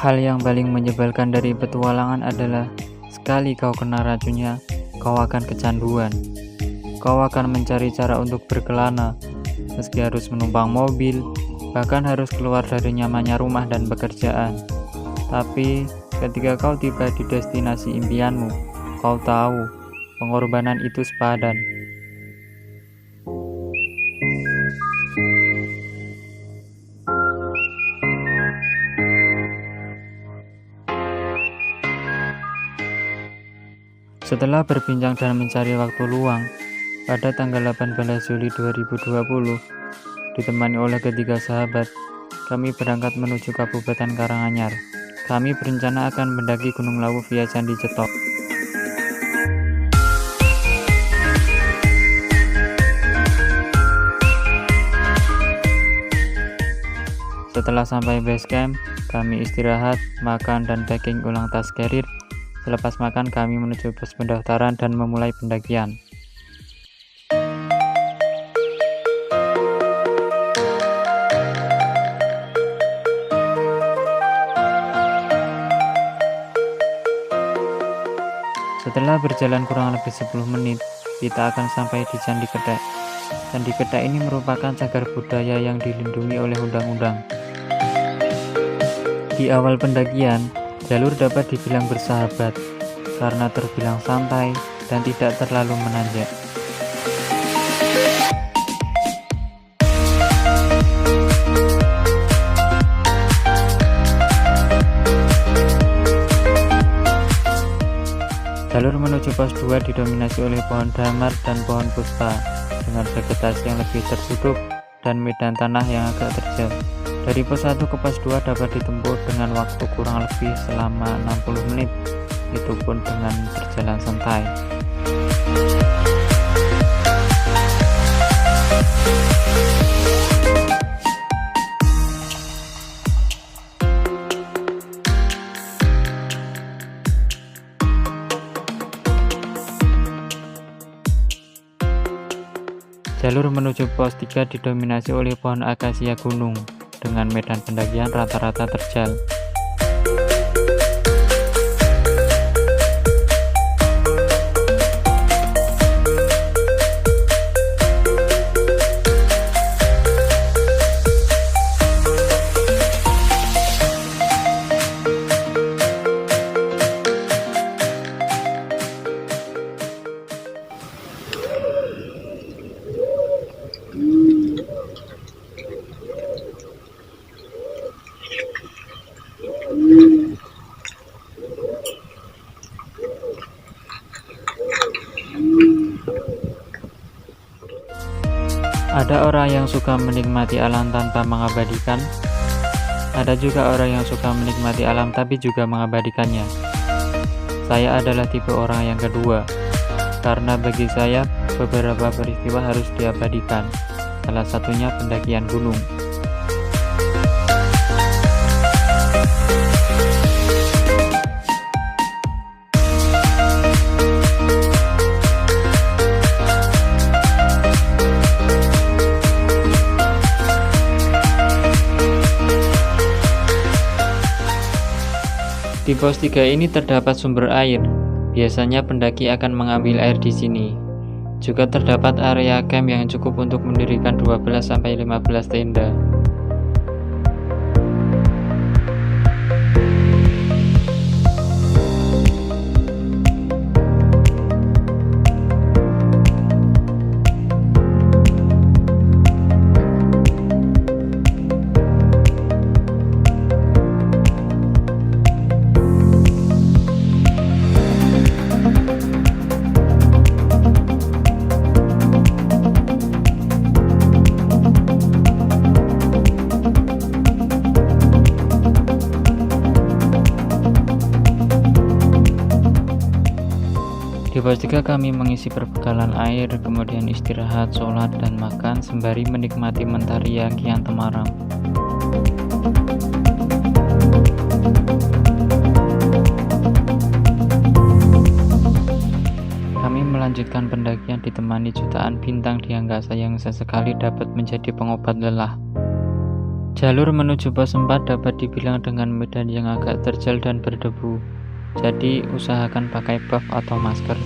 Hal yang paling menyebalkan dari petualangan adalah sekali kau kena racunnya, kau akan kecanduan. Kau akan mencari cara untuk berkelana, meski harus menumpang mobil, bahkan harus keluar dari nyamannya rumah dan pekerjaan. Tapi ketika kau tiba di destinasi impianmu, kau tahu pengorbanan itu sepadan. Setelah berbincang dan mencari waktu luang, pada tanggal 18 Juli 2020, ditemani oleh ketiga sahabat, kami berangkat menuju Kabupaten Karanganyar. Kami berencana akan mendaki Gunung Lawu via Candi Cetok. Setelah sampai base camp, kami istirahat, makan, dan packing ulang tas carrier. Selepas makan, kami menuju pos pendaftaran dan memulai pendakian. Setelah berjalan kurang lebih 10 menit, kita akan sampai di Candi Ketek. Candi Ketek ini merupakan cagar budaya yang dilindungi oleh undang-undang. Di awal pendakian, jalur dapat dibilang bersahabat karena terbilang santai dan tidak terlalu menanjak. Jalur menuju pos 2 didominasi oleh pohon damar dan pohon puspa dengan vegetasi yang lebih tertutup dan medan tanah yang agak terjal. Dari pos 1 ke pos 2 dapat ditempuh dengan waktu kurang lebih selama 60 menit, itu pun dengan berjalan santai. Jalur menuju pos 3 didominasi oleh pohon akasia gunung dengan medan pendakian rata-rata terjal. Ada orang yang suka menikmati alam tanpa mengabadikan. Ada juga orang yang suka menikmati alam tapi juga mengabadikannya. Saya adalah tipe orang yang kedua, karena bagi saya beberapa peristiwa harus diabadikan. Salah satunya pendakian gunung. Di pos 3 ini terdapat sumber air. Biasanya pendaki akan mengambil air di sini. Juga terdapat area camp yang cukup untuk mendirikan 12-15 tenda. Di pos 3 kami mengisi perbekalan air, kemudian istirahat, sholat, dan makan sembari menikmati mentari yang kian temaram. Kami melanjutkan pendakian ditemani jutaan bintang di angkasa yang sesekali dapat menjadi pengobat lelah. Jalur menuju pos 4 dapat dibilang dengan medan yang agak terjal dan berdebu, jadi usahakan pakai buff atau masker.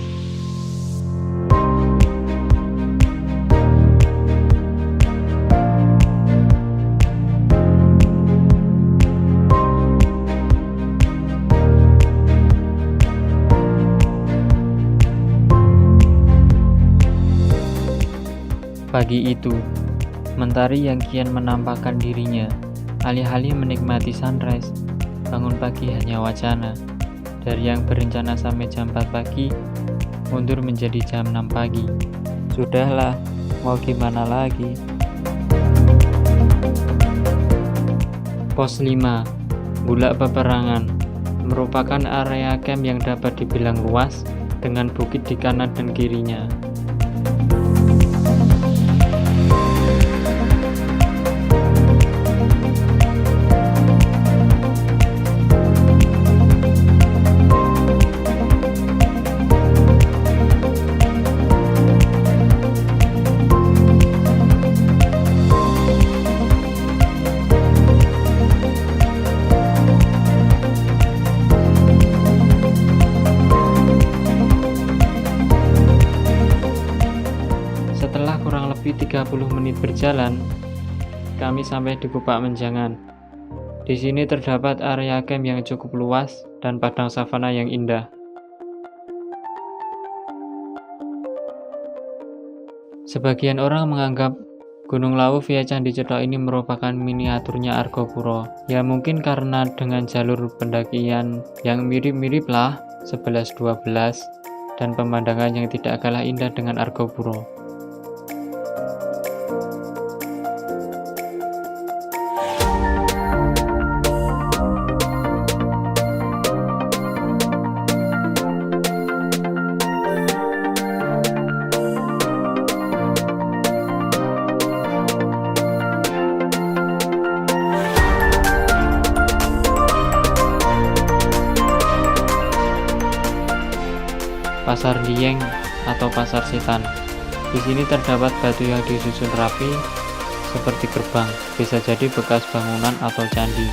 Pagi itu, mentari yang kian menampakkan dirinya, alih-alih menikmati sunrise, bangun pagi hanya wacana. Dari yang berencana sampai jam 4 pagi, mundur menjadi jam 6 pagi. Sudahlah, mau gimana lagi? Pos 5, Bulak Peperangan, merupakan area camp yang dapat dibilang luas, dengan bukit di kanan dan kirinya. Setelah kurang lebih 30 menit berjalan, kami sampai di Kupak Menjangan. Di sini terdapat area camp yang cukup luas dan padang savana yang indah. Sebagian orang menganggap Gunung Lawu via Candi Cetro ini merupakan miniaturnya Argopuro. Ya mungkin karena dengan jalur pendakian yang mirip-mirip lah 11-12 dan pemandangan yang tidak kalah indah dengan Argopuro. Pasar Dieng atau Pasar Setan. Di sini terdapat batu yang disusun rapi seperti gerbang, bisa jadi bekas bangunan atau candi.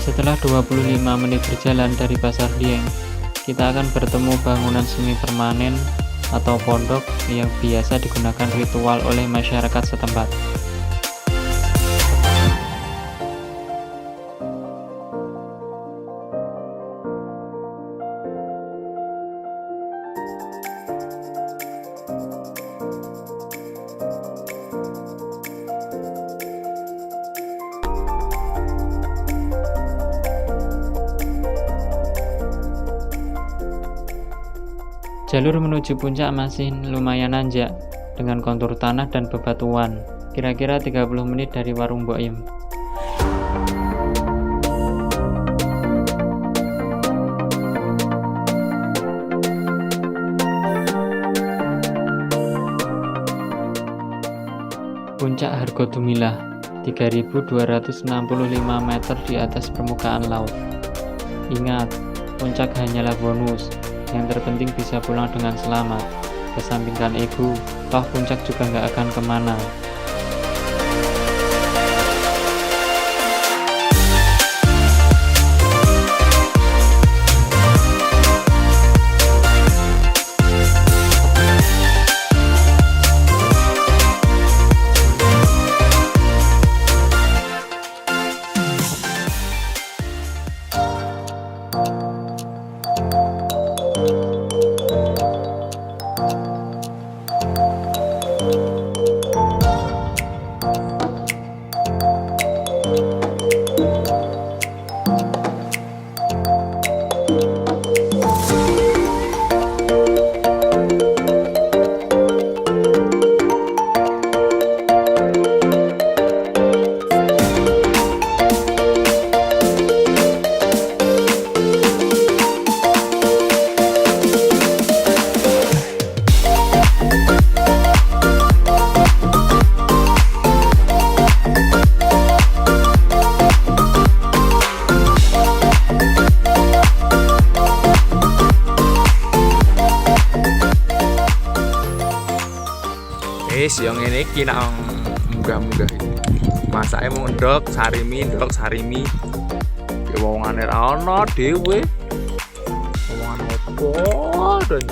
Setelah 25 menit berjalan dari Pasar Dieng, kita akan bertemu bangunan semi permanen atau pondok yang biasa digunakan ritual oleh masyarakat setempat. Jalur menuju puncak masih lumayan nanjak, dengan kontur tanah dan bebatuan, kira-kira 30 menit dari warung Mbok Im. Puncak Hargodumilah, 3.265 meter di atas permukaan laut. Ingat, puncak hanyalah bonus. Yang terpenting bisa pulang dengan selamat. Kesampingkan ego, toh puncak juga nggak akan kemana. wis yang ngene iki nak munggah-munggah iki. Masake mung ndok sarimi ya wongane ra ono dhewe. Wong opo dan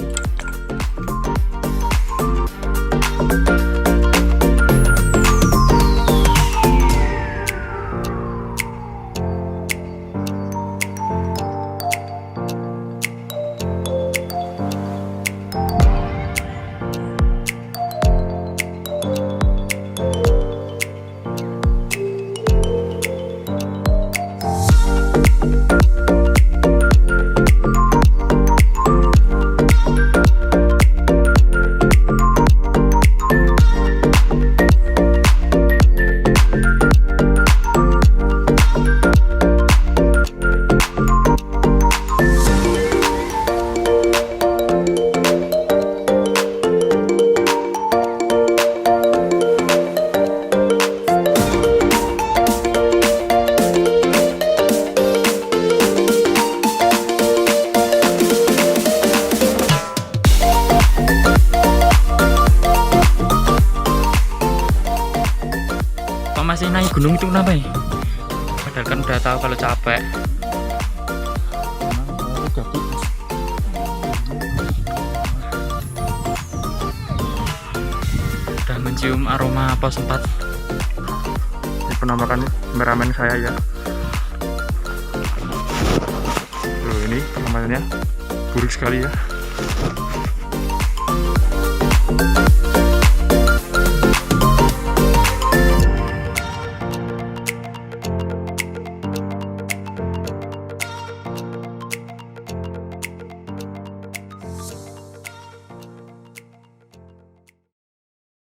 masih naik gunung itu kenapa ya? Padahal kan udah tahu kalau capek. Udah mencium aroma pos 4. Ini penampakan kameramen saya ya. Loh, ini penampakannya buruk sekali ya.